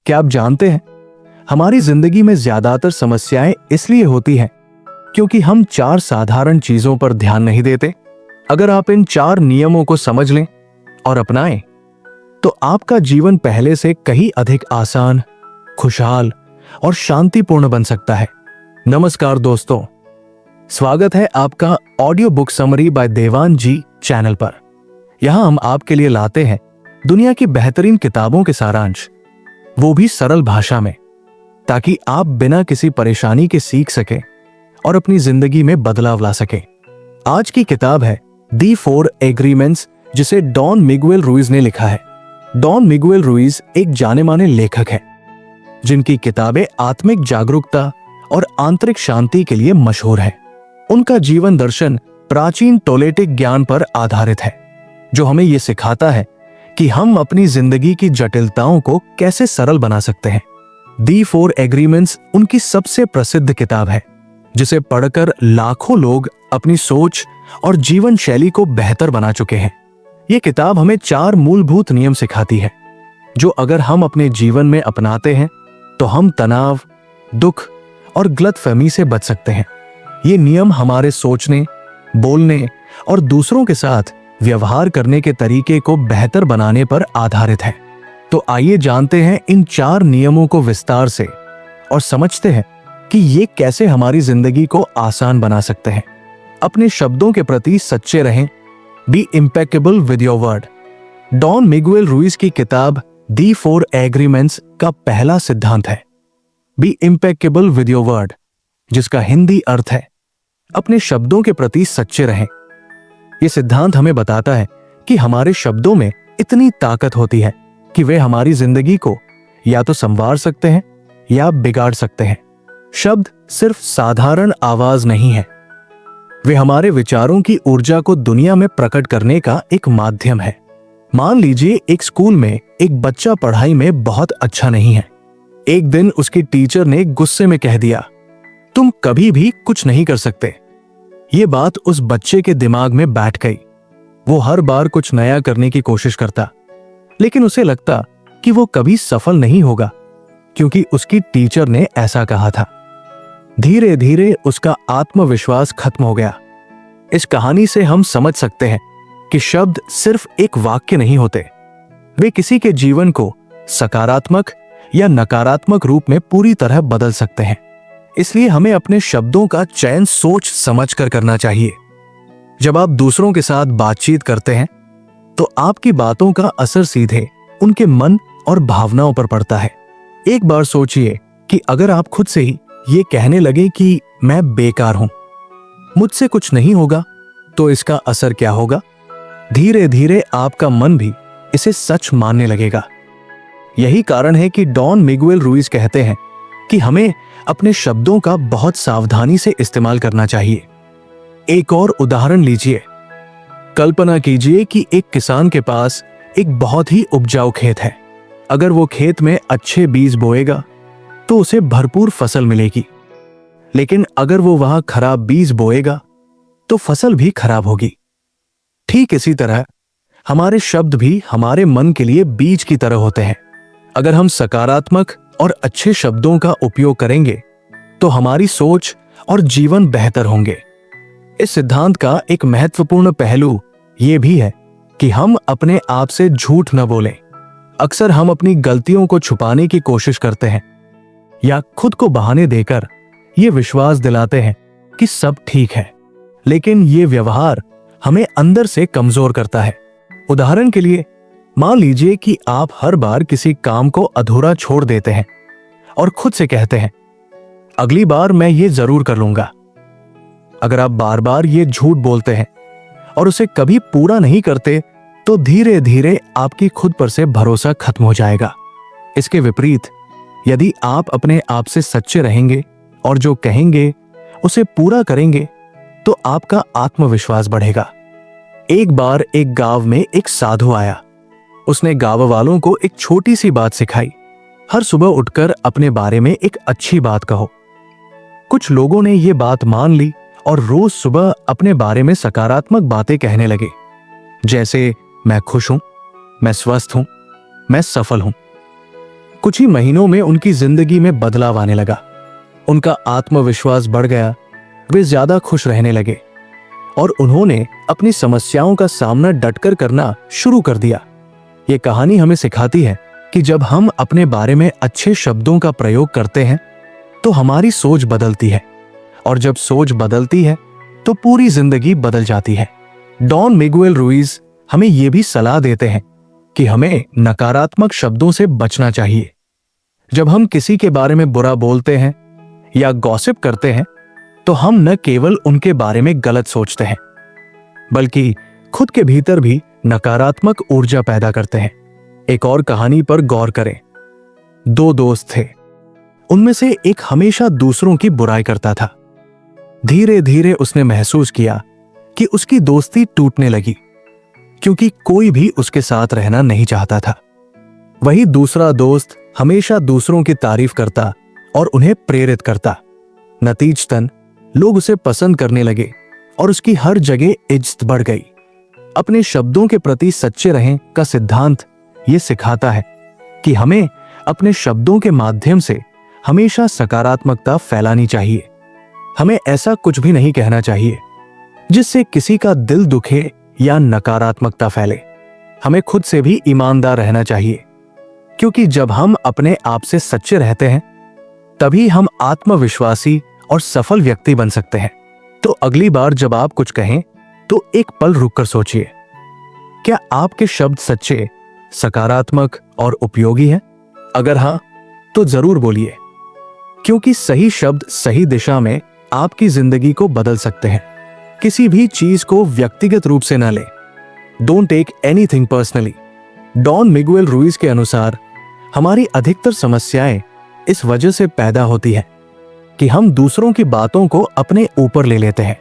क्या आप जानते हैं, हमारी जिंदगी में ज्यादातर समस्याएं इसलिए होती हैं क्योंकि हम 4 साधारण चीजों पर ध्यान नहीं देते। अगर आप इन 4 नियमों को समझ लें और अपनाएं, तो आपका जीवन पहले से कहीं अधिक आसान, खुशहाल और शांतिपूर्ण बन सकता है। नमस्कार दोस्तों, स्वागत है आपका audio book summary by Dewan ji channel पर। यहां हम आपके लिए लाते हैं दुनिया की बेहतरीन किताबों के सारांश, वो भी सरल भाषा में, ताकि आप बिना किसी परेशानी के सीख सकें और अपनी जिंदगी में बदलाव ला सकें। आज की किताब है दी 4 एग्रीमेंट्स, जिसे डॉन मिगुएल रुइज ने लिखा है। डॉन मिगुएल रुइज एक जाने माने लेखक हैं, जिनकी किताबें आत्मिक जागरूकता और आंतरिक शांति के लिए मशहूर है। उनका जीवन दर्शन प्राचीन टोलेटिक ज्ञान पर आधारित है, जो हमें यह सिखाता है कि हम अपनी जिंदगी की जटिलताओं को कैसे सरल बना सकते हैं। दी 4 एग्रीमेंट्स उनकी सबसे प्रसिद्ध किताब है, जिसे पढ़कर लाखों लोग अपनी सोच और जीवन शैली को बेहतर बना चुके हैं। यह किताब हमें 4 मूलभूत नियम सिखाती है, जो अगर हम अपने जीवन में अपनाते हैं तो हम तनाव, दुख और गलतफहमी से बच सकते हैं। ये नियम हमारे सोचने, बोलने और दूसरों के साथ व्यवहार करने के तरीके को बेहतर बनाने पर आधारित है। तो आइए जानते हैं इन 4 नियमों को विस्तार से और समझते हैं कि ये कैसे हमारी जिंदगी को आसान बना सकते हैं। अपने शब्दों के प्रति सच्चे रहें। Be impeccable with your word. Don Miguel Ruiz की किताब दी 4 एग्रीमेंट्स का पहला सिद्धांत है be impeccable with your word, जिसका हिंदी अर्थ है अपने शब्दों के प्रति सच्चे रहें। यह सिद्धांत हमें बताता है कि हमारे शब्दों में इतनी ताकत होती है कि वे हमारी जिंदगी को या तो संवार सकते हैं या बिगाड़ सकते हैं। शब्द सिर्फ साधारण आवाज नहीं है, वे हमारे विचारों की ऊर्जा को दुनिया में प्रकट करने का एक माध्यम है। मान लीजिए एक स्कूल में एक बच्चा पढ़ाई में बहुत अच्छा नहीं है। एक दिन उसकी टीचर ने गुस्से में कह दिया, तुम कभी भी कुछ नहीं कर सकते। ये बात उस बच्चे के दिमाग में बैठ गई। वो हर बार कुछ नया करने की कोशिश करता, लेकिन उसे लगता कि वो कभी सफल नहीं होगा, क्योंकि उसकी टीचर ने ऐसा कहा था। धीरे धीरे उसका आत्मविश्वास खत्म हो गया। इस कहानी से हम समझ सकते हैं कि शब्द सिर्फ एक वाक्य नहीं होते, वे किसी के जीवन को सकारात्मक या नकारात्मक रूप में पूरी तरह बदल सकते हैं। इसलिए हमें अपने शब्दों का चयन सोच समझकर करना चाहिए। जब आप दूसरों के साथ बातचीत करते हैं, तो आपकी बातों का असर सीधे उनके मन और भावनाओं पर पड़ता है। एक बार सोचिए कि अगर आप खुद से ही ये कहने लगे कि मैं बेकार हूं, मुझसे कुछ नहीं होगा, तो इसका असर क्या होगा? धीरे धीरे आपका मन भी इसे सच मानने लगेगा। यही कारण है कि डॉन मिगुएल रुइज कहते हैं कि हमें अपने शब्दों का बहुत सावधानी से इस्तेमाल करना चाहिए। एक और उदाहरण लीजिए। कल्पना कीजिए कि एक किसान के पास एक बहुत ही उपजाऊ खेत है। अगर वो खेत में अच्छे बीज बोएगा तो उसे भरपूर फसल मिलेगी, लेकिन अगर वो वहां खराब बीज बोएगा तो फसल भी खराब होगी। ठीक इसी तरह हमारे शब्द भी हमारे मन के लिए बीज की तरह होते हैं। अगर हम सकारात्मक और अच्छे शब्दों का उपयोग करेंगे तो हमारी सोच और जीवन बेहतर होंगे। इस सिद्धांत का एक महत्वपूर्ण पहलू यह भी है कि हम अपने आप से झूठ न बोलें। अक्सर हम अपनी गलतियों को छुपाने की कोशिश करते हैं या खुद को बहाने देकर यह विश्वास दिलाते हैं कि सब ठीक है, लेकिन यह व्यवहार हमें अंदर से कमजोर करता है। उदाहरण के लिए, मान लीजिए कि आप हर बार किसी काम को अधूरा छोड़ देते हैं और खुद से कहते हैं, अगली बार मैं ये जरूर कर लूंगा। अगर आप बार बार ये झूठ बोलते हैं और उसे कभी पूरा नहीं करते, तो धीरे धीरे आपकी खुद पर से भरोसा खत्म हो जाएगा। इसके विपरीत, यदि आप अपने आप से सच्चे रहेंगे और जो कहेंगे उसे पूरा करेंगे, तो आपका आत्मविश्वास बढ़ेगा। एक बार एक गांव में एक साधु आया। उसने गांव वालों को एक छोटी सी बात सिखाई, हर सुबह उठकर अपने बारे में एक अच्छी बात कहो। कुछ लोगों ने ये बात मान ली और रोज सुबह अपने बारे में सकारात्मक बातें कहने लगे, जैसे मैं खुश हूं, मैं स्वस्थ हूं, मैं सफल हूं। कुछ ही महीनों में उनकी जिंदगी में बदलाव आने लगा। उनका आत्मविश्वास बढ़ गया, वे ज्यादा खुश रहने लगे और उन्होंने अपनी समस्याओं का सामना डटकर करना शुरू कर दिया। ये कहानी हमें सिखाती है कि जब हम अपने बारे में अच्छे शब्दों का प्रयोग करते हैं तो हमारी सोच बदलती है, और जब सोच बदलती है तो पूरी जिंदगी बदल जाती है। डॉन मिगुएल रुइज हमें यह भी सलाह देते हैं कि हमें नकारात्मक शब्दों से बचना चाहिए। जब हम किसी के बारे में बुरा बोलते हैं या गॉसिप करते हैं तो हम न केवल उनके बारे में गलत सोचते हैं, बल्कि खुद के भीतर भी नकारात्मक ऊर्जा पैदा करते हैं। एक और कहानी पर गौर करें। दो दोस्त थे, उनमें से एक हमेशा दूसरों की बुराई करता था। धीरे धीरे उसने महसूस किया कि उसकी दोस्ती टूटने लगी, क्योंकि कोई भी उसके साथ रहना नहीं चाहता था। वही दूसरा दोस्त हमेशा दूसरों की तारीफ करता और उन्हें प्रेरित करता। नतीजतन लोग उसे पसंद करने लगे और उसकी हर जगह इज्जत बढ़ गई। अपने शब्दों के प्रति सच्चे रहें का सिद्धांत ये सिखाता है कि हमें अपने शब्दों के माध्यम से हमेशा सकारात्मकता फैलानी चाहिए। हमें ऐसा कुछ भी नहीं कहना चाहिए जिससे किसी का दिल दुखे या नकारात्मकता फैले। हमें खुद से भी ईमानदार रहना चाहिए, क्योंकि जब हम अपने आप से सच्चे रहते हैं तभी हम आत्मविश्वासी और सफल व्यक्ति बन सकते हैं। तो अगली बार जब आप कुछ कहें तो एक पल रुककर सोचिए, क्या आपके शब्द सच्चे, सकारात्मक और उपयोगी हैं? अगर हां, तो जरूर बोलिए, क्योंकि सही शब्द सही दिशा में आपकी जिंदगी को बदल सकते हैं। किसी भी चीज को व्यक्तिगत रूप से न लें। Don't take anything personally. Don Miguel Ruiz के अनुसार हमारी अधिकतर समस्याएं इस वजह से पैदा होती है कि हम दूसरों की बातों को अपने ऊपर ले लेते हैं।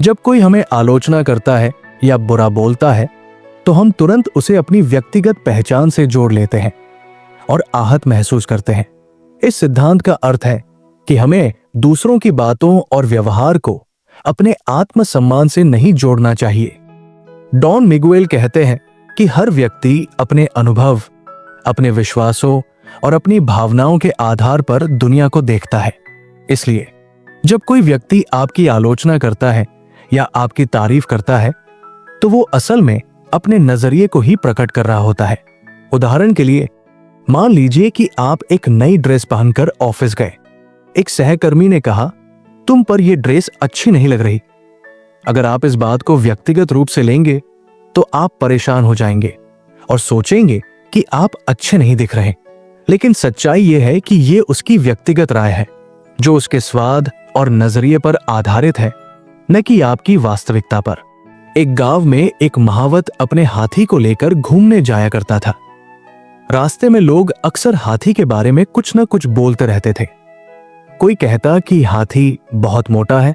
जब कोई हमें आलोचना करता है या बुरा बोलता है तो हम तुरंत उसे अपनी व्यक्तिगत पहचान से जोड़ लेते हैं और आहत महसूस करते हैं। इस सिद्धांत का अर्थ है कि हमें दूसरों की बातों और व्यवहार को अपने आत्मसम्मान से नहीं जोड़ना चाहिए। डॉन मिगुएल कहते हैं कि हर व्यक्ति अपने अनुभव, अपने विश्वासों और अपनी भावनाओं के आधार पर दुनिया को देखता है। इसलिए जब कोई व्यक्ति आपकी आलोचना करता है या आपकी तारीफ करता है तो वो असल में अपने नजरिए को ही प्रकट कर रहा होता है। उदाहरण के लिए, मान लीजिए कि आप एक नई ड्रेस पहनकर ऑफिस गए। एक सहकर्मी ने कहा, तुम पर यह ड्रेस अच्छी नहीं लग रही। अगर आप इस बात को व्यक्तिगत रूप से लेंगे तो आप परेशान हो जाएंगे और सोचेंगे कि आप अच्छे नहीं दिख रहे। लेकिन सच्चाई यह है कि यह उसकी व्यक्तिगत राय है, जो उसके स्वाद और नजरिए पर आधारित है, न कि आपकी वास्तविकता पर। एक गांव में एक महावत अपने हाथी को लेकर घूमने जाया करता था। रास्ते में लोग अक्सर हाथी के बारे में कुछ न कुछ बोलते रहते थे। कोई कहता कि हाथी बहुत मोटा है,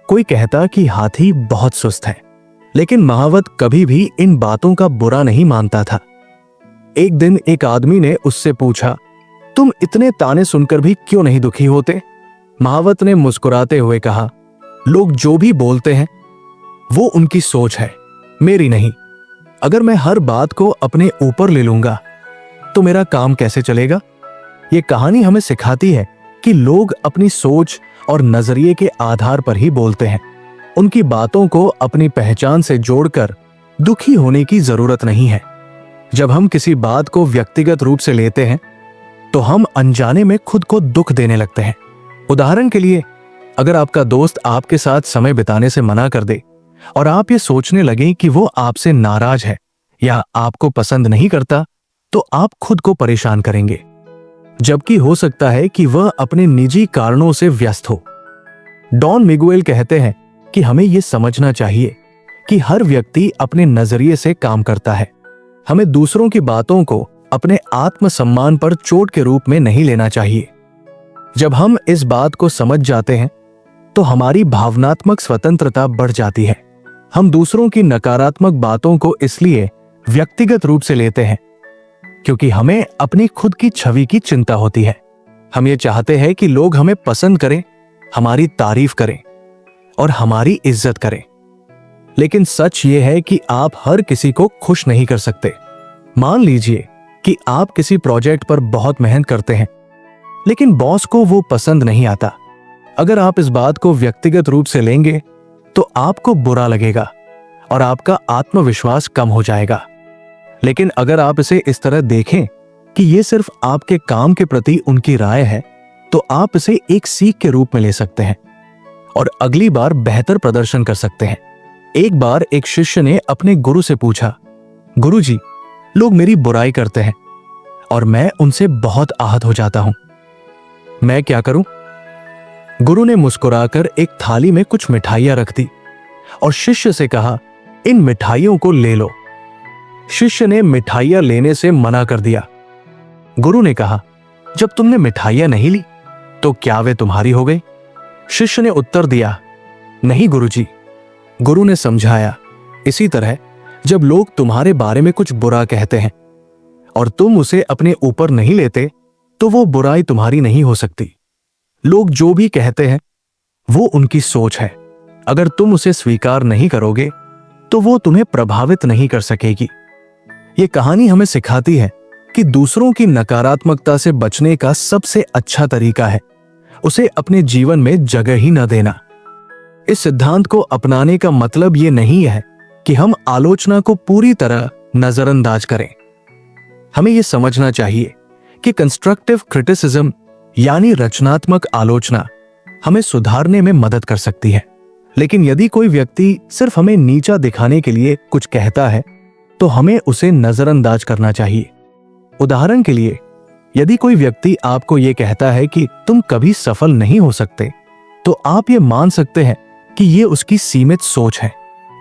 कोई कहता कि हाथी बहुत सुस्त है, लेकिन महावत कभी भी इन बातों का बुरा नहीं मानता था। एक दिन एक आदमी ने उससे पूछा, तुम इतने ताने सुनकर भी क्यों नहीं दुखी होते? महावत ने मुस्कुराते हुए कहा, लोग जो भी बोलते हैं वो उनकी सोच है, मेरी नहीं। अगर मैं हर बात को अपने ऊपर ले लूंगा तो मेरा काम कैसे चलेगा? ये कहानी हमें सिखाती है कि लोग अपनी सोच और नजरिए के आधार पर ही बोलते हैं। उनकी बातों को अपनी पहचान से जोड़कर दुखी होने की जरूरत नहीं है। जब हम किसी बात को व्यक्तिगत रूप से लेते हैं तो हम अनजाने में खुद को दुख देने लगते हैं। उदाहरण के लिए, अगर आपका दोस्त आपके साथ समय बिताने से मना कर दे और आप ये सोचने लगें कि वो आपसे नाराज है या आपको पसंद नहीं करता, तो आप खुद को परेशान करेंगे, जबकि हो सकता है कि वह अपने निजी कारणों से व्यस्त हो। डॉन मिगुएल कहते हैं कि हमें यह समझना चाहिए कि हर व्यक्ति अपने नजरिए से काम करता है। हमें दूसरों की बातों को अपने आत्मसम्मान पर चोट के रूप में नहीं लेना चाहिए। जब हम इस बात को समझ जाते हैं तो हमारी भावनात्मक स्वतंत्रता बढ़ जाती है। हम दूसरों की नकारात्मक बातों को इसलिए व्यक्तिगत रूप से लेते हैं क्योंकि हमें अपनी खुद की छवि की चिंता होती है। हम ये चाहते हैं कि लोग हमें पसंद करें, हमारी तारीफ करें और हमारी इज्जत करें। लेकिन सच ये है कि आप हर किसी को खुश नहीं कर सकते। मान लीजिए कि आप किसी प्रोजेक्ट पर बहुत मेहनत करते हैं, लेकिन बॉस को वो पसंद नहीं आता। अगर आप इस बात को व्यक्तिगत रूप से लेंगे तो आपको बुरा लगेगा और आपका आत्मविश्वास कम हो जाएगा। लेकिन अगर आप इसे इस तरह देखें कि ये सिर्फ आपके काम के प्रति उनकी राय है, तो आप इसे एक सीख के रूप में ले सकते हैं और अगली बार बेहतर प्रदर्शन कर सकते हैं। एक बार एक शिष्य ने अपने गुरु से पूछा, गुरुजी, लोग मेरी बुराई करते हैं और मैं उनसे बहुत आहत हो जाता हूं, मैं क्या करूं? गुरु ने मुस्कुराकर एक थाली में कुछ मिठाइयां रख दी और शिष्य से कहा, इन मिठाइयों को ले लो। शिष्य ने मिठाइयां लेने से मना कर दिया। गुरु ने कहा, जब तुमने मिठाइयां नहीं ली तो क्या वे तुम्हारी हो गई? शिष्य ने उत्तर दिया, नहीं गुरुजी। गुरु ने समझाया, इसी तरह जब लोग तुम्हारे बारे में कुछ बुरा कहते हैं और तुम उसे अपने ऊपर नहीं लेते, तो वो बुराई तुम्हारी नहीं हो सकती। लोग जो भी कहते हैं वो उनकी सोच है। अगर तुम उसे स्वीकार नहीं करोगे तो वो तुम्हें प्रभावित नहीं कर सकेगी। ये कहानी हमें सिखाती है कि दूसरों की नकारात्मकता से बचने का सबसे अच्छा तरीका है उसे अपने जीवन में जगह ही न देना। इस सिद्धांत को अपनाने का मतलब ये नहीं है कि हम आलोचना को पूरी तरह नजरअंदाज करें। हमें यह समझना चाहिए कि कंस्ट्रक्टिव क्रिटिसिज्म यानी रचनात्मक आलोचना हमें सुधारने में मदद कर सकती है। लेकिन यदि कोई व्यक्ति सिर्फ हमें नीचा दिखाने के लिए कुछ कहता है तो हमें उसे नजरअंदाज करना चाहिए। उदाहरण के लिए, यदि कोई व्यक्ति आपको यह कहता है कि तुम कभी सफल नहीं हो सकते, तो आप ये मान सकते हैं कि यह उसकी सीमित सोच है,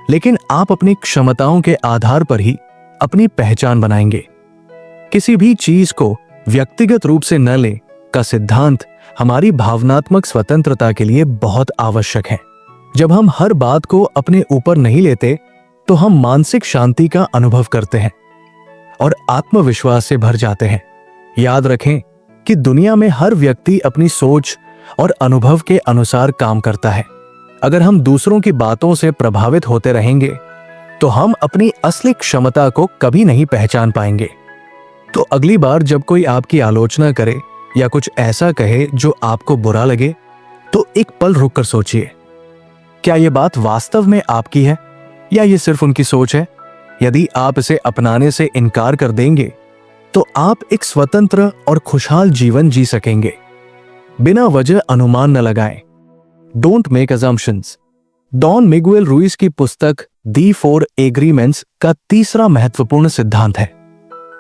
लेकिन आप अपनी क्षमताओं के आधार पर ही अपनी पहचान बनाएंगे। किसी भी चीज को व्यक्तिगत रूप से न लें का सिद्धांत हमारी भावनात्मक स्वतंत्रता के लिए बहुत आवश्यक है। जब हम हर बात को अपने ऊपर नहीं लेते तो हम मानसिक शांति का अनुभव करते हैं और आत्मविश्वास से भर जाते हैं। याद रखें कि दुनिया में हर व्यक्ति अपनी सोच और अनुभव के अनुसार काम करता है। अगर हम दूसरों की बातों से प्रभावित होते रहेंगे तो हम अपनी असली क्षमता को कभी नहीं पहचान पाएंगे। तो अगली बार जब कोई आपकी आलोचना करे या कुछ ऐसा कहे जो आपको बुरा लगे, तो एक पल रुककर सोचिए, क्या यह बात वास्तव में आपकी है या ये सिर्फ उनकी सोच है? यदि आप इसे अपनाने से इनकार कर देंगे तो आप एक स्वतंत्र और खुशहाल जीवन जी सकेंगे। बिना वजह अनुमान न लगाएं। Don't make assumptions. Don Miguel Ruiz की पुस्तक दी 4 एग्रीमेंट्स का तीसरा महत्वपूर्ण सिद्धांत है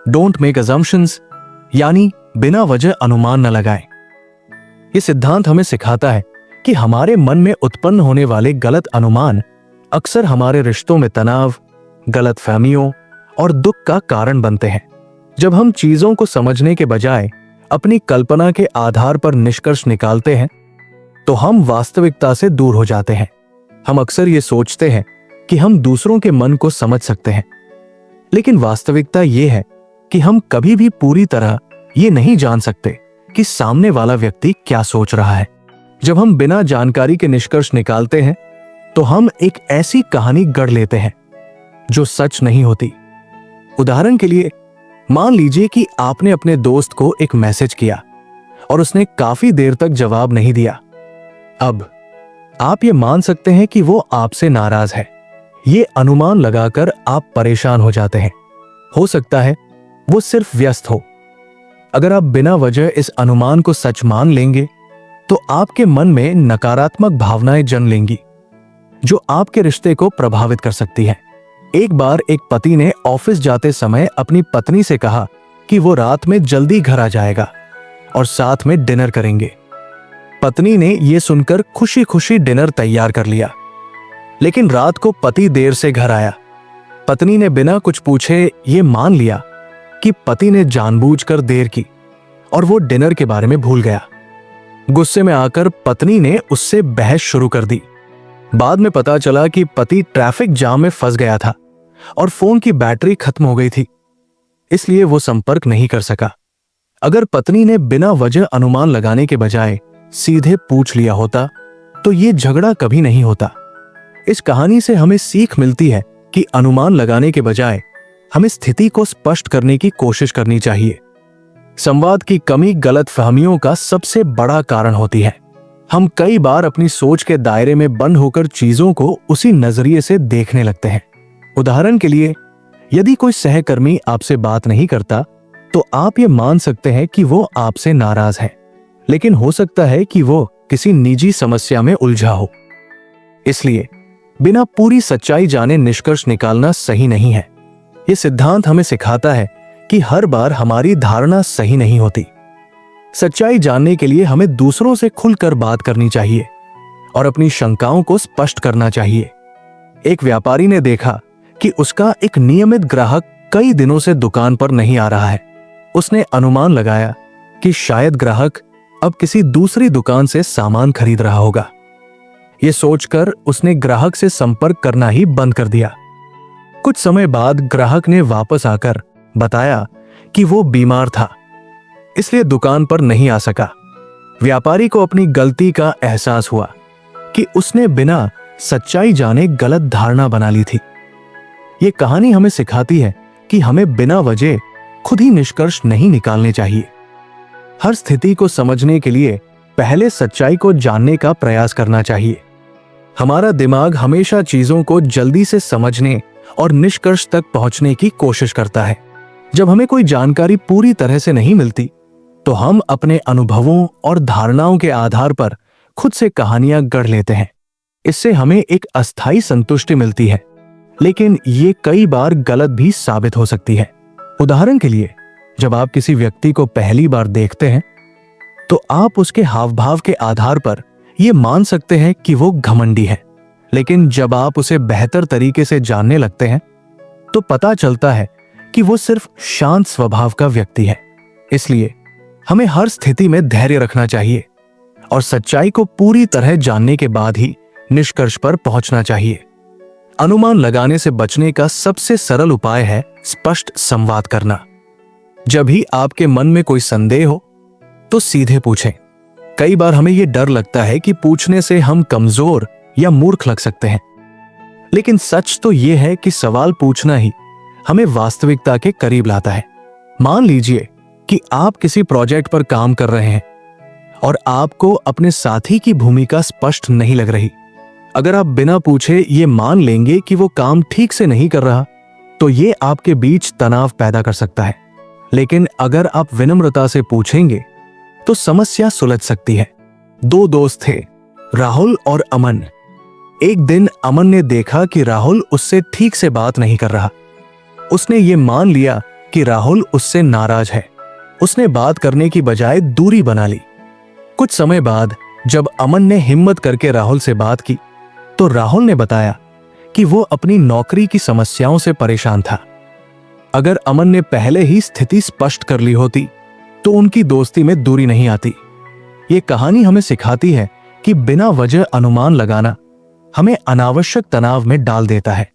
डोंट मेक अजम्पशंस, यानी बिना वजह अनुमान न लगाएं। यह सिद्धांत हमें सिखाता है कि हमारे मन में उत्पन्न होने वाले गलत अनुमान अक्सर हमारे रिश्तों में तनाव, गलतफहमियों और दुख का कारण बनते हैं। जब हम चीजों को समझने के बजाय अपनी कल्पना के आधार पर निष्कर्ष निकालते हैं तो हम वास्तविकता से दूर हो जाते हैं। हम अक्सर ये सोचते हैं कि हम दूसरों के मन को समझ सकते हैं, लेकिन वास्तविकता ये है कि हम कभी भी पूरी तरह ये नहीं जान सकते कि सामने वाला व्यक्ति क्या सोच रहा है। जब हम बिना जानकारी के निष्कर्ष निकालते हैं तो हम एक ऐसी कहानी गढ़ लेते हैं जो सच नहीं होती। उदाहरण के लिए, मान लीजिए कि आपने अपने दोस्त को एक मैसेज किया और उसने काफी देर तक जवाब नहीं दिया। अब आप ये मान सकते हैं कि वो आपसे नाराज है। ये अनुमान लगाकर आप परेशान हो जाते हैं। हो सकता है वो सिर्फ व्यस्त हो। अगर आप बिना वजह इस अनुमान को सच मान लेंगे तो आपके मन में नकारात्मक भावनाएं जन्म लेंगी जो आपके रिश्ते को प्रभावित कर सकती हैं। एक बार एक पति ने ऑफिस जाते समय अपनी पत्नी से कहा कि वो रात में जल्दी घर आ जाएगा और साथ में डिनर करेंगे। पत्नी ने यह सुनकर खुशी खुशी डिनर तैयार कर लिया, लेकिन रात को पति देर से घर आया। पत्नी ने बिना कुछ पूछे ये मान लिया कि पति ने जानबूझकर देर की और वो डिनर के बारे में भूल गया। गुस्से में आकर पत्नी ने उससे बहस शुरू कर दी। बाद में पता चला कि पति ट्रैफिक जाम में फंस गया था और फोन की बैटरी खत्म हो गई थी, इसलिए वो संपर्क नहीं कर सका। अगर पत्नी ने बिना वजह अनुमान लगाने के बजाय सीधे पूछ लिया होता तो ये झगड़ा कभी नहीं होता। इस कहानी से हमें सीख मिलती है कि अनुमान लगाने के बजाय हमें स्थिति को स्पष्ट करने की कोशिश करनी चाहिए। संवाद की कमी गलतफहमियों का सबसे बड़ा कारण होती है। हम कई बार अपनी सोच के दायरे में बंद होकर चीजों को उसी नजरिए से देखने लगते हैं। उदाहरण के लिए, यदि कोई सहकर्मी आपसे बात नहीं करता तो आप ये मान सकते हैं कि वो आपसे नाराज है, लेकिन हो सकता है कि वो किसी निजी समस्या में उलझा हो। इसलिए बिना पूरी सच्चाई जाने निष्कर्ष निकालना सही नहीं है। ये सिद्धांत हमें सिखाता है कि हर बार हमारी धारणा सही नहीं होती। सच्चाई जानने के लिए हमें दूसरों से खुलकर बात करनी चाहिए और अपनी शंकाओं को स्पष्ट करना चाहिए। एक व्यापारी ने देखा कि उसका एक नियमित ग्राहक कई दिनों से दुकान पर नहीं आ रहा है। उसने अनुमान लगाया कि शायद ग्राहक अब किसी दूसरी दुकान से सामान खरीद रहा होगा। यह सोचकर उसने ग्राहक से संपर्क करना ही बंद कर दिया। कुछ समय बाद ग्राहक ने वापस आकर बताया कि वो बीमार था, इसलिए दुकान पर नहीं आ सका। व्यापारी को अपनी गलती का एहसास हुआ कि उसने बिना सच्चाई जाने गलत धारणा बना ली थी। ये कहानी हमें सिखाती है कि हमें बिना वजह खुद ही निष्कर्ष नहीं निकालने चाहिए। हर स्थिति को समझने के लिए पहले सच्चाई को जानने का प्रयास करना चाहिए। हमारा दिमाग हमेशा चीजों को जल्दी से समझने और निष्कर्ष तक पहुंचने की कोशिश करता है। जब हमें कोई जानकारी पूरी तरह से नहीं मिलती तो हम अपने अनुभवों और धारणाओं के आधार पर खुद से कहानियां गढ़ लेते हैं। इससे हमें एक अस्थायी संतुष्टि मिलती है, लेकिन ये कई बार गलत भी साबित हो सकती है। उदाहरण के लिए, जब आप किसी व्यक्ति को पहली बार देखते हैं तो आप उसके हाव भाव के आधार पर यह मान सकते हैं कि वो घमंडी है, लेकिन जब आप उसे बेहतर तरीके से जानने लगते हैं तो पता चलता है कि वो सिर्फ शांत स्वभाव का व्यक्ति है। इसलिए हमें हर स्थिति में धैर्य रखना चाहिए और सच्चाई को पूरी तरह जानने के बाद ही निष्कर्ष पर पहुंचना चाहिए। अनुमान लगाने से बचने का सबसे सरल उपाय है स्पष्ट संवाद करना। जब भी आपके मन में कोई संदेह हो तो सीधे पूछें। कई बार हमें यह डर लगता है कि पूछने से हम कमजोर या मूर्ख लग सकते हैं, लेकिन सच तो यह है कि सवाल पूछना ही हमें वास्तविकता के करीब लाता है। मान लीजिए कि आप किसी प्रोजेक्ट पर काम कर रहे हैं और आपको अपने साथी की भूमिका स्पष्ट नहीं लग रही। अगर आप बिना पूछे ये मान लेंगे कि वो काम ठीक से नहीं कर रहा तो ये आपके बीच तनाव पैदा कर सकता है, लेकिन अगर आप विनम्रता से पूछेंगे तो समस्या सुलझ सकती है। दो दोस्त थे, राहुल और अमन। एक दिन अमन ने देखा कि राहुल उससे ठीक से बात नहीं कर रहा। उसने ये मान लिया कि राहुल उससे नाराज है। उसने बात करने की बजाय दूरी बना ली। कुछ समय बाद जब अमन ने हिम्मत करके राहुल से बात की तो राहुल ने बताया कि वो अपनी नौकरी की समस्याओं से परेशान था। अगर अमन ने पहले ही स्थिति स्पष्ट कर ली होती तो उनकी दोस्ती में दूरी नहीं आती। ये कहानी हमें सिखाती है कि बिना वजह अनुमान लगाना हमें अनावश्यक तनाव में डाल देता है।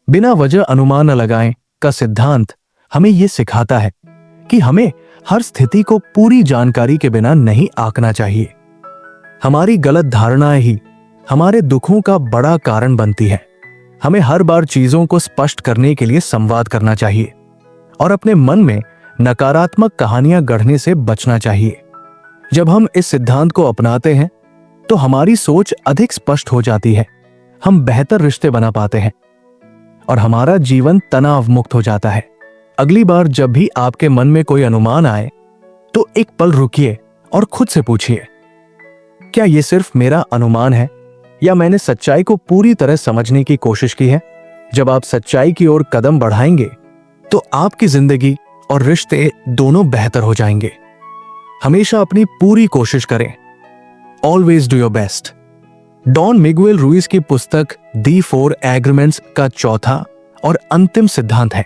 बिना वजह अनुमान न लगाएं का सिद्धांत हमें यह सिखाता है कि हमें हर स्थिति को पूरी जानकारी के बिना नहीं आंकना चाहिए। हमारी गलत धारणाएं ही हमारे दुखों का बड़ा कारण बनती है। हमें हर बार चीजों को स्पष्ट करने के लिए संवाद करना चाहिए और अपने मन में नकारात्मक कहानियां गढ़ने से बचना चाहिए। जब हम इस सिद्धांत को अपनाते हैं तो हमारी सोच अधिक स्पष्ट हो जाती है, हम बेहतर रिश्ते बना पाते हैं और हमारा जीवन तनाव मुक्त हो जाता है। अगली बार जब भी आपके मन में कोई अनुमान आए तो एक पल रुकिए और खुद से पूछिए, क्या यह सिर्फ मेरा अनुमान है या मैंने सच्चाई को पूरी तरह समझने की कोशिश की है? जब आप सच्चाई की ओर कदम बढ़ाएंगे तो आपकी जिंदगी और रिश्ते दोनों बेहतर हो जाएंगे। हमेशा अपनी पूरी कोशिश करें। Always do your best. Don Miguel Ruiz की पुस्तक दी 4 एग्रीमेंट्स का चौथा और अंतिम सिद्धांत है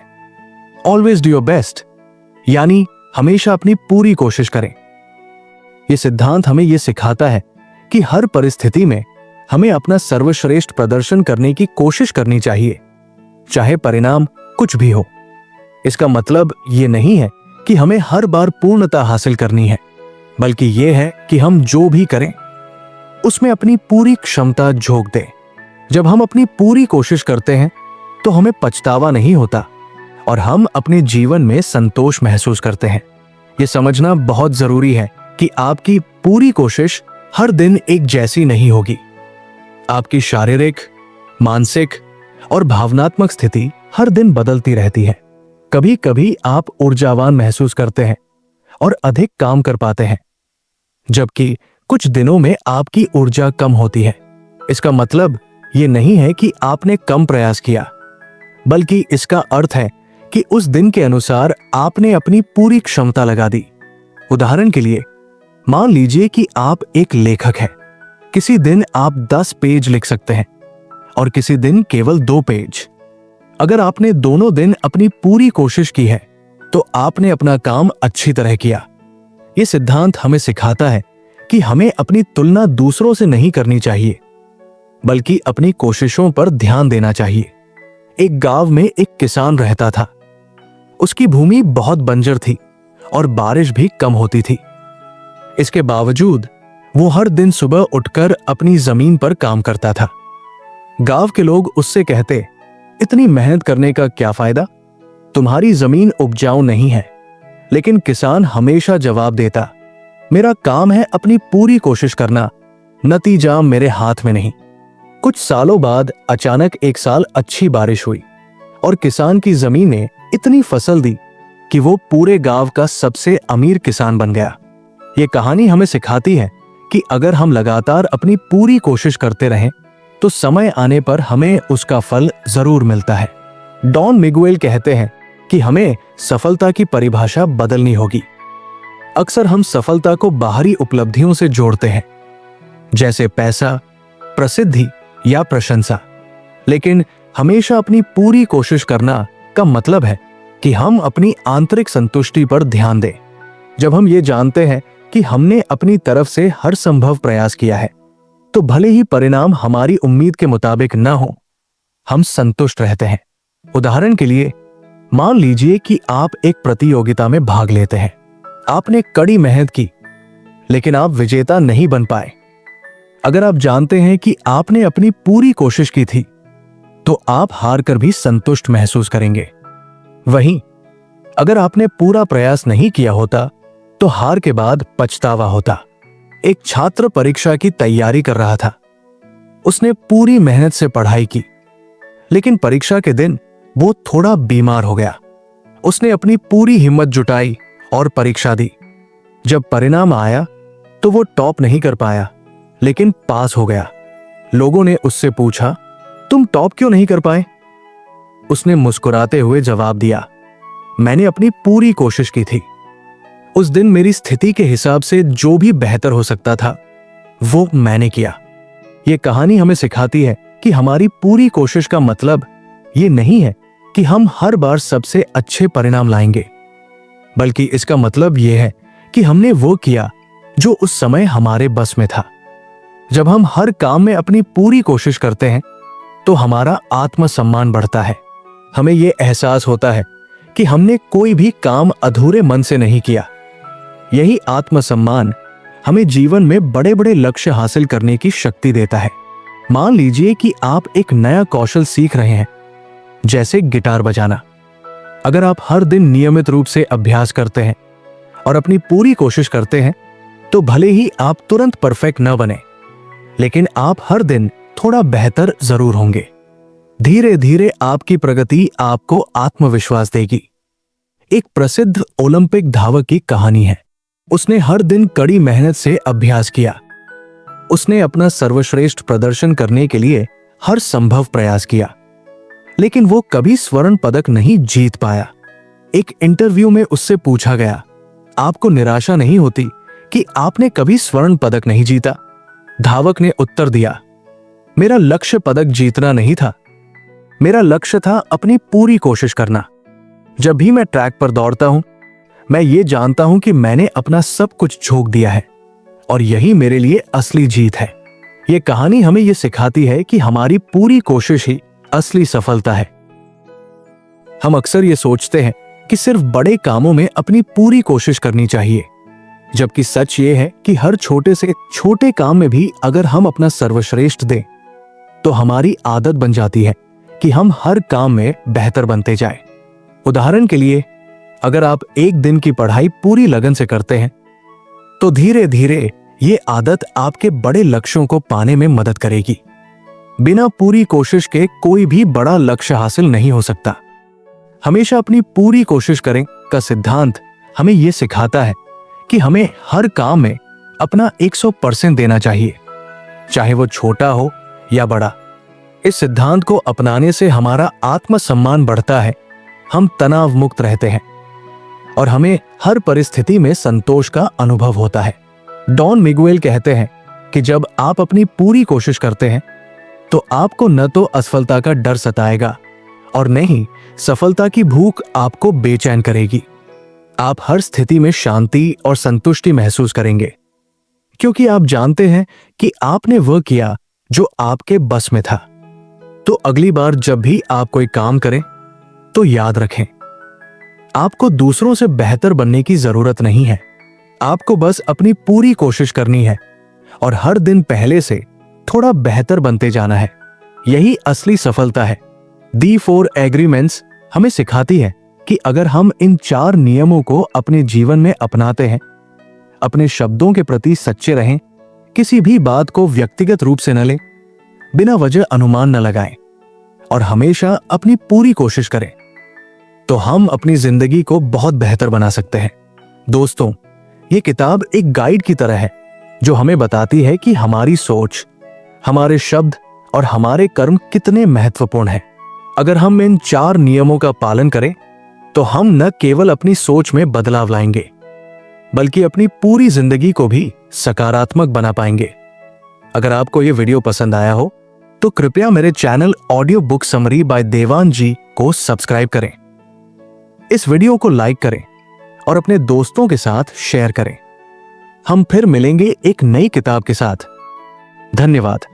ऑलवेज डू योर बेस्ट, यानी हमेशा अपनी पूरी कोशिश करें। यह सिद्धांत हमें यह सिखाता है कि हर परिस्थिति में हमें अपना सर्वश्रेष्ठ प्रदर्शन करने की कोशिश करनी चाहिए, चाहे परिणाम कुछ भी हो। इसका मतलब यह नहीं है कि हमें हर बार पूर्णता हासिल करनी है, बल्कि यह है कि हम जो भी करें उसमें अपनी पूरी क्षमता झोंक दें। जब हम अपनी पूरी कोशिश करते हैं तो हमें पछतावा नहीं होता, और हम अपने जीवन में संतोष महसूस करते हैं। ये समझना बहुत जरूरी है कि आपकी पूरी कोशिश हर दिन एक जैसी नहीं होगी। आपकी शारीरिक, मानसिक और भावनात्मक स्थिति हर दिन बदलती रहती है। कभी कभी आप ऊर्जावान महसूस करते हैं और अधिक काम कर पाते हैं, जबकि कुछ दिनों में आपकी ऊर्जा कम होती है। इसका मतलब ये नहीं है कि आपने कम प्रयास किया, बल्कि इसका अर्थ है कि उस दिन के अनुसार आपने अपनी पूरी क्षमता लगा दी। उदाहरण के लिए, मान लीजिए कि आप एक लेखक हैं। किसी दिन आप 10 पेज लिख सकते हैं और किसी दिन केवल 2 पेज। अगर आपने दोनों दिन अपनी पूरी कोशिश की है, तो आपने अपना काम अच्छी तरह किया। यह सिद्धांत हमें सिखाता है कि हमें अपनी तुलना दूसरों से नहीं करनी चाहिए, बल्कि अपनी कोशिशों पर ध्यान देना चाहिए। एक गांव में एक किसान रहता था। उसकी भूमि बहुत बंजर थी और बारिश भी कम होती थी। इसके बावजूद वो हर दिन सुबह उठकर अपनी जमीन पर काम करता था। गांव के लोग उससे कहते, इतनी मेहनत करने का क्या फायदा, तुम्हारी जमीन उपजाऊ नहीं है। लेकिन किसान हमेशा जवाब देता, मेरा काम है अपनी पूरी कोशिश करना, नतीजा मेरे हाथ में नहीं। कुछ सालों बाद अचानक एक साल अच्छी बारिश हुई और किसान की जमीन ने इतनी फसल दी कि वो पूरे गांव का सबसे अमीर किसान बन गया। ये कहानी हमें सिखाती है कि अगर हम लगातार अपनी पूरी कोशिश करते रहें, तो समय आने पर हमें उसका फल जरूर मिलता है। डॉन मिगुएल कहते हैं कि हमें सफलता की परिभाषा बदलनी होगी। अक्सर हम सफलता को बाहरी उपलब्धियों से जोड़ते हैं, जैसे पैसा, प्रसिद्धि या प्रशंसा। लेकिन हमेशा अपनी पूरी कोशिश करना का मतलब है कि हम अपनी आंतरिक संतुष्टि पर ध्यान दें। जब हम ये जानते हैं कि हमने अपनी तरफ से हर संभव प्रयास किया है, तो भले ही परिणाम हमारी उम्मीद के मुताबिक न हो, हम संतुष्ट रहते हैं। उदाहरण के लिए, मान लीजिए कि आप एक प्रतियोगिता में भाग लेते हैं। आपने कड़ी मेहनत की, लेकिन आप विजेता नहीं बन पाए। अगर आप जानते हैं कि आपने अपनी पूरी कोशिश की थी, तो आप हार कर भी संतुष्ट महसूस करेंगे। वहीं अगर आपने पूरा प्रयास नहीं किया होता, तो हार के बाद पछतावा होता। एक छात्र परीक्षा की तैयारी कर रहा था। उसने पूरी मेहनत से पढ़ाई की, लेकिन परीक्षा के दिन वो थोड़ा बीमार हो गया। उसने अपनी पूरी हिम्मत जुटाई और परीक्षा दी। जब परिणाम आया, तो वो टॉप नहीं कर पाया, लेकिन पास हो गया। लोगों ने उससे पूछा, तुम टॉप क्यों नहीं कर पाए? उसने मुस्कुराते हुए जवाब दिया, मैंने अपनी पूरी कोशिश की थी। उस दिन मेरी स्थिति के हिसाब से जो भी बेहतर हो सकता था, वो मैंने किया। ये कहानी हमें सिखाती है कि हमारी पूरी कोशिश का मतलब ये नहीं है कि हम हर बार सबसे अच्छे परिणाम लाएंगे, बल्कि इसका मतलब यह है कि हमने वो किया जो उस समय हमारे बस में था। जब हम हर काम में अपनी पूरी कोशिश करते हैं, तो हमारा आत्मसम्मान बढ़ता है। हमें यह एहसास होता है कि हमने कोई भी काम अधूरे मन से नहीं किया। यही आत्मसम्मान हमें जीवन में बड़े बड़े लक्ष्य हासिल करने की शक्ति देता है। मान लीजिए कि आप एक नया कौशल सीख रहे हैं, जैसे गिटार बजाना। अगर आप हर दिन नियमित रूप से अभ्यास करते हैं और अपनी पूरी कोशिश करते हैं, तो भले ही आप तुरंत परफेक्ट न बने, लेकिन आप हर दिन थोड़ा बेहतर जरूर होंगे। धीरे धीरे आपकी प्रगति आपको आत्मविश्वास देगी। एक प्रसिद्ध ओलंपिक धावक की कहानी है। उसने हर दिन कड़ी मेहनत से अभ्यास किया। उसने अपना सर्वश्रेष्ठ प्रदर्शन करने के लिए हर संभव प्रयास किया, लेकिन वो कभी स्वर्ण पदक नहीं जीत पाया। एक इंटरव्यू में उससे पूछा गया, आपको निराशा नहीं होती कि आपने कभी स्वर्ण पदक नहीं जीता? धावक ने उत्तर दिया, मेरा लक्ष्य पदक जीतना नहीं था, मेरा लक्ष्य था अपनी पूरी कोशिश करना। जब भी मैं ट्रैक पर दौड़ता हूं, मैं ये जानता हूं कि मैंने अपना सब कुछ झोंक दिया है और यही मेरे लिए असली जीत है। यह कहानी हमें यह सिखाती है कि हमारी पूरी कोशिश ही असली सफलता है। हम अक्सर ये सोचते हैं कि सिर्फ बड़े कामों में अपनी पूरी कोशिश करनी चाहिए, जबकि सच ये है कि हर छोटे से छोटे काम में भी अगर हम अपना सर्वश्रेष्ठ दें, तो हमारी आदत बन जाती है कि हम हर काम में बेहतर बनते जाएं। उदाहरण के लिए, अगर आप एक दिन की पढ़ाई पूरी लगन से करते हैं तो धीरे धीरे ये आदत आपके बड़े लक्ष्यों को पाने में मदद करेगी। बिना पूरी कोशिश के कोई भी बड़ा लक्ष्य हासिल नहीं हो सकता। हमेशा अपनी पूरी कोशिश करें का सिद्धांत हमें यह सिखाता है कि हमें हर काम में अपना 100% देना चाहिए, चाहे वो छोटा हो या बड़ा। इस सिद्धांत को अपनाने से हमारा आत्मसम्मान बढ़ता है, हम तनाव मुक्त रहते हैं और हमें हर परिस्थिति में संतोष का अनुभव होता है। डॉन मिगुएल कहते हैं कि जब आप अपनी पूरी कोशिश करते हैं तो आपको न तो असफलता का डर सताएगा और न ही सफलता की भूख आपको बेचैन करेगी। आप हर स्थिति में शांति और संतुष्टि महसूस करेंगे, क्योंकि आप जानते हैं कि आपने वह किया जो आपके बस में था। तो अगली बार जब भी आप कोई काम करें तो याद रखें, आपको दूसरों से बेहतर बनने की जरूरत नहीं है। आपको बस अपनी पूरी कोशिश करनी है और हर दिन पहले से थोड़ा बेहतर बनते जाना है। यही असली सफलता है। दी 4 एग्रीमेंट्स हमें सिखाती है कि अगर हम इन 4 नियमों को अपने जीवन में अपनाते हैं, अपने शब्दों के प्रति सच्चे रहें, किसी भी बात को व्यक्तिगत रूप से न लें, बिना वजह अनुमान न लगाएं और हमेशा अपनी पूरी कोशिश करें, तो हम अपनी जिंदगी को बहुत बेहतर बना सकते हैं। दोस्तों, ये किताब एक गाइड की तरह है जो हमें बताती है कि हमारी सोच, हमारे शब्द और हमारे कर्म कितने महत्वपूर्ण हैं। अगर हम इन 4 नियमों का पालन करें तो हम न केवल अपनी सोच में बदलाव लाएंगे, बल्कि अपनी पूरी जिंदगी को भी सकारात्मक बना पाएंगे। अगर आपको यह वीडियो पसंद आया हो तो कृपया मेरे channel audio book summary by Dewan ji को सब्सक्राइब करें, इस वीडियो को लाइक करें और अपने दोस्तों के साथ शेयर करें। हम फिर मिलेंगे एक नई किताब के साथ। धन्यवाद।